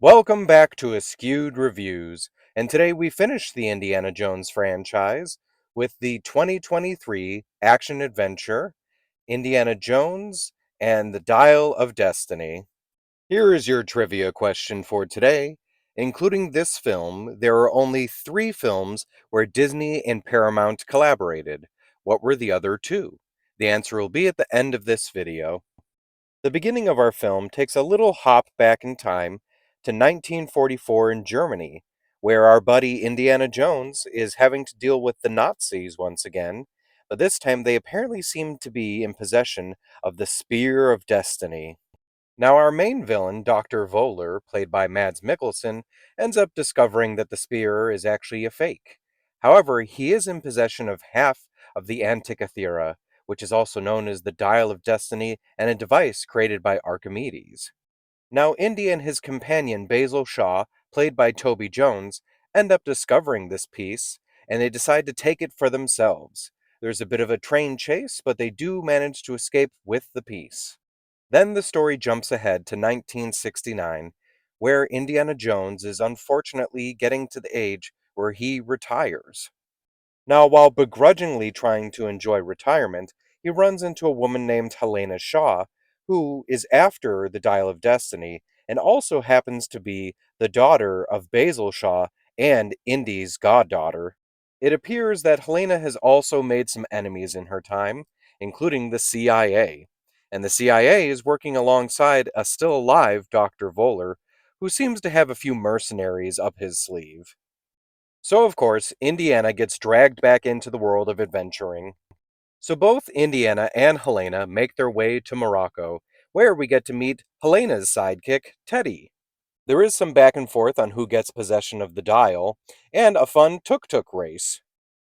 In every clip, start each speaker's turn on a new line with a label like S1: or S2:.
S1: Welcome back to Askewed Reviews, and today we finish the Indiana Jones franchise with the 2023 action adventure Indiana Jones and the Dial of Destiny. Here is your trivia question for today. Including this film, there are only 3 films where Disney and Paramount collaborated. What were the other 2? The answer will be at the end of this video. The beginning of our film takes a little hop back in time to 1944 in Germany, where our buddy Indiana Jones is having to deal with the Nazis once again, but this time they apparently seem to be in possession of the Spear of Destiny. Now, our main villain, Dr. Voller, played by Mads Mikkelsen, ends up discovering that the spear is actually a fake. However, he is in possession of half of the Antikythera, which is also known as the Dial of Destiny and a device created by Archimedes. Now, Indy and his companion Basil Shaw, played by Toby Jones, end up discovering this piece, and they decide to take it for themselves. There's a bit of a train chase, but they do manage to escape with the piece. Then the story jumps ahead to 1969, where Indiana Jones is unfortunately getting to the age where he retires. Now, while begrudgingly trying to enjoy retirement, he runs into a woman named Helena Shaw, who is after the Dial of Destiny and also happens to be the daughter of Basil Shaw and Indy's goddaughter. It appears that Helena has also made some enemies in her time, including the CIA. And the CIA is working alongside a still alive Dr. Voller, who seems to have a few mercenaries up his sleeve. So, of course, Indiana gets dragged back into the world of adventuring. So, both Indiana and Helena make their way to Morocco, where we get to meet Helena's sidekick, Teddy. There is some back and forth on who gets possession of the dial, and a fun tuk-tuk race.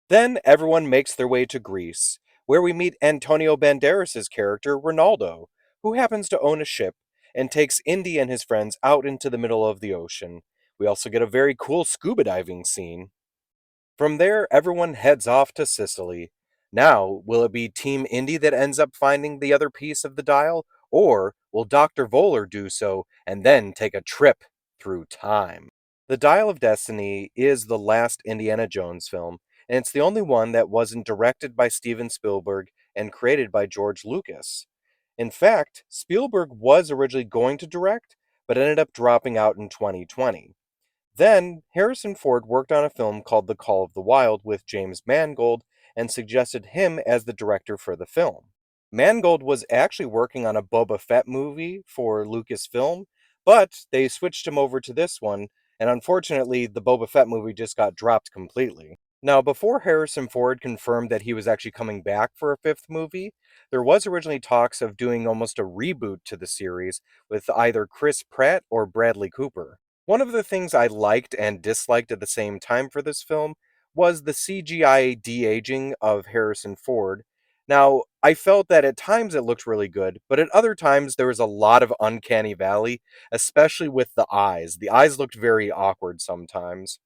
S1: Then everyone makes their way to Greece, where we meet Antonio Banderas' character, Ronaldo, who happens to own a ship and takes Indy and his friends out into the middle of the ocean. We also get a very cool scuba diving scene. From there, everyone heads off to Sicily. Now, will it be Team Indy that ends up finding the other piece of the dial, or will Dr. Voller do so and then take a trip through time? The Dial of Destiny is the last Indiana Jones film, and it's the only one that wasn't directed by Steven Spielberg and created by George Lucas. In fact, Spielberg was originally going to direct, but ended up dropping out in 2020. Then, Harrison Ford worked on a film called The Call of the Wild with James Mangold and suggested him as the director for the film. Mangold was actually working on a Boba Fett movie for Lucasfilm, but they switched him over to this one, and unfortunately, the Boba Fett movie just got dropped completely. Now, before Harrison Ford confirmed that he was actually coming back for a 5th movie, there was originally talks of doing almost a reboot to the series with either Chris Pratt or Bradley Cooper. One of the things I liked and disliked at the same time for this film was the CGI de-aging of Harrison Ford. Now, I felt that at times it looked really good, but at other times there was a lot of uncanny valley, especially with the eyes. The eyes looked very awkward sometimes.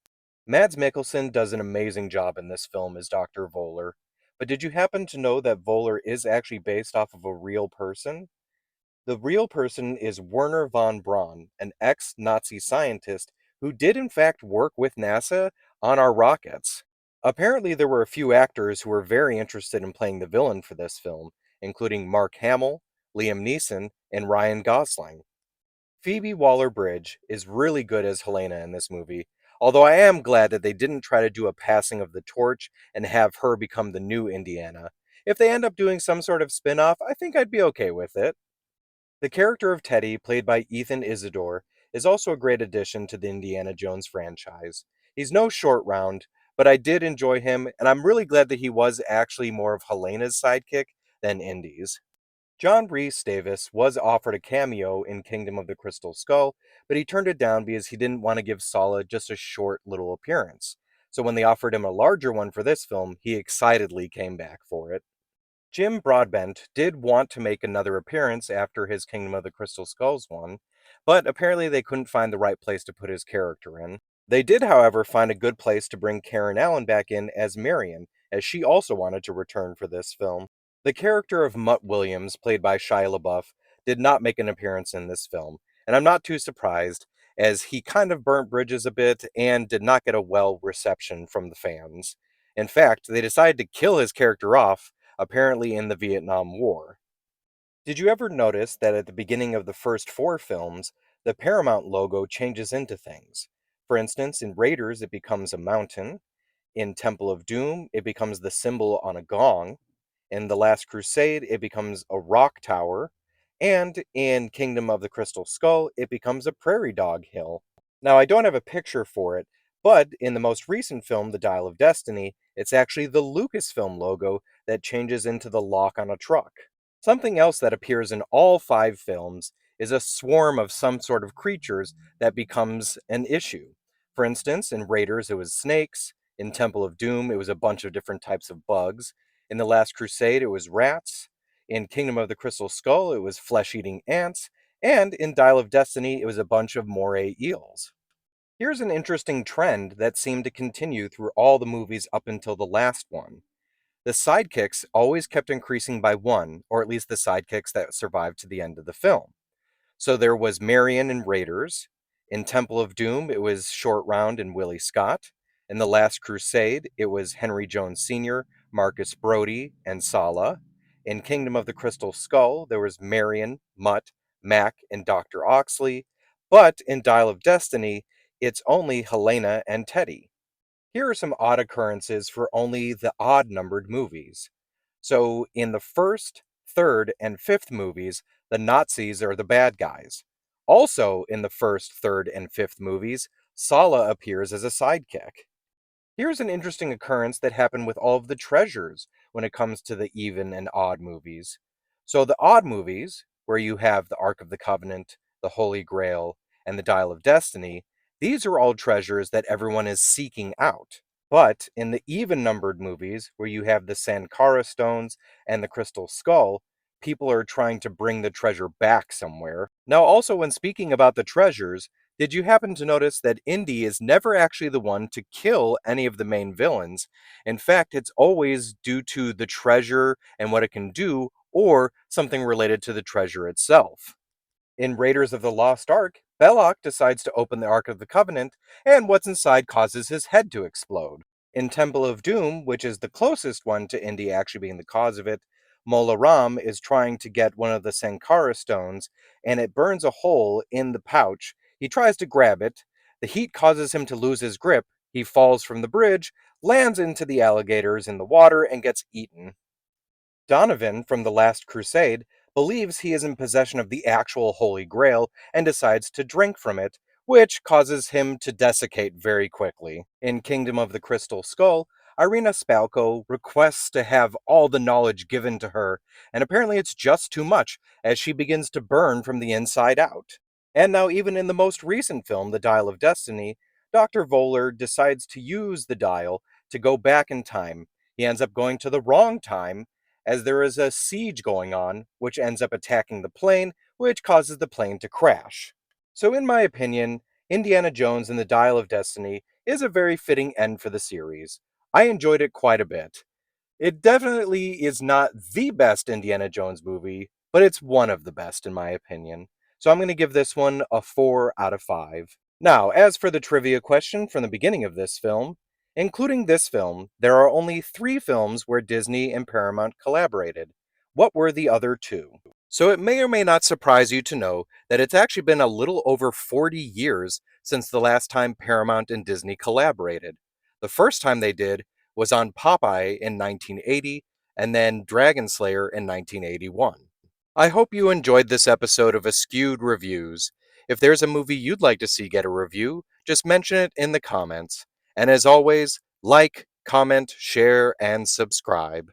S1: Mads Mikkelsen does an amazing job in this film as Dr. Voller. But did you happen to know that Voller is actually based off of a real person? The real person is Werner von Braun, an ex-Nazi scientist who did in fact work with NASA on our rockets. Apparently, there were a few actors who were very interested in playing the villain for this film, including Mark Hamill, Liam Neeson, and Ryan Gosling. Phoebe Waller-Bridge is really good as Helena in this movie, although I am glad that they didn't try to do a passing of the torch and have her become the new Indiana. If they end up doing some sort of spin-off, I think I'd be okay with it. The character of Teddy, played by Ethan Isidore, is also a great addition to the Indiana Jones franchise. He's no short round, but I did enjoy him, and I'm really glad that he was actually more of Helena's sidekick than Indy's. John Rhys Davis was offered a cameo in Kingdom of the Crystal Skull, but he turned it down because he didn't want to give Sala just a short little appearance. So when they offered him a larger one for this film, he excitedly came back for it. Jim Broadbent did want to make another appearance after his Kingdom of the Crystal Skulls one, but apparently they couldn't find the right place to put his character in. They did, however, find a good place to bring Karen Allen back in as Marion, as she also wanted to return for this film. The character of Mutt Williams, played by Shia LaBeouf, did not make an appearance in this film, and I'm not too surprised, as he kind of burnt bridges a bit and did not get a well reception from the fans. In fact, they decided to kill his character off, apparently in the Vietnam War. Did you ever notice that at the beginning of the first four films, the Paramount logo changes into things? For instance, in Raiders, it becomes a mountain. In Temple of Doom, it becomes the symbol on a gong. In The Last Crusade, it becomes a rock tower. And in Kingdom of the Crystal Skull, it becomes a prairie dog hill. Now, I don't have a picture for it, but in the most recent film, The Dial of Destiny, it's actually the Lucasfilm logo that changes into the lock on a truck. Something else that appears in all five films is a swarm of some sort of creatures that becomes an issue. For instance, in Raiders, it was snakes. In Temple of Doom, it was a bunch of different types of bugs. In The Last Crusade, it was rats. In Kingdom of the Crystal Skull, it was flesh eating ants. And in Dial of Destiny, it was a bunch of moray eels. Here's an interesting trend that seemed to continue through all the movies up until the last one. The sidekicks always kept increasing by one, or at least the sidekicks that survived to the end of the film. So there was Marion in Raiders. In Temple of Doom, it was Short Round and Willie Scott. In The Last Crusade, it was Henry Jones Sr., Marcus Brody, and Sala. In Kingdom of the Crystal Skull, there was Marion, Mutt, Mac, and Dr. Oxley. But in Dial of Destiny, it's only Helena and Teddy. Here are some odd occurrences for only the odd numbered movies. So, in the first, third, and fifth movies, the Nazis are the bad guys. Also, in the first, third, and fifth movies, Sala appears as a sidekick. Here's an interesting occurrence that happened with all of the treasures when it comes to the even and odd movies. So, the odd movies, where you have the Ark of the Covenant, the Holy Grail, and the Dial of Destiny, these are all treasures that everyone is seeking out. But in the even numbered movies, where you have the Sankara stones and the Crystal Skull, people are trying to bring the treasure back somewhere. Now, also, when speaking about the treasures, did you happen to notice that Indy is never actually the one to kill any of the main villains? In fact, it's always due to the treasure and what it can do, or something related to the treasure itself. In Raiders of the Lost Ark, Belloc decides to open the Ark of the Covenant, and what's inside causes his head to explode. In Temple of Doom, which is the closest one to Indy actually being the cause of it, Mola Ram is trying to get one of the Sankara stones, and it burns a hole in the pouch. He tries to grab it. The heat causes him to lose his grip. He falls from the bridge, lands into the alligators in the water, and gets eaten. Donovan from The Last Crusade believes he is in possession of the actual Holy Grail and decides to drink from it, which causes him to desiccate very quickly. In Kingdom of the Crystal Skull, Irina Spalko requests to have all the knowledge given to her, and apparently it's just too much as she begins to burn from the inside out. And now, even in the most recent film, The Dial of Destiny, Dr. Voller decides to use the dial to go back in time. He ends up going to the wrong time as there is a siege going on, which ends up attacking the plane, which causes the plane to crash. So, in my opinion, Indiana Jones and the Dial of Destiny is a very fitting end for the series. I enjoyed it quite a bit. It definitely is not the best Indiana Jones movie, but it's one of the best in my opinion. So I'm going to give this one a 4 out of 5. Now, as for the trivia question from the beginning of this film, including this film, there are only 3 films where Disney and Paramount collaborated. What were the other 2? So it may or may not surprise you to know that it's actually been a little over 40 years since the last time Paramount and Disney collaborated. The first time they did was on Popeye in 1980, and then Dragon Slayer in 1981. I hope you enjoyed this episode of Askewed Reviews. If there's a movie you'd like to see get a review, just mention it in the comments. And as always, like, comment, share, and subscribe.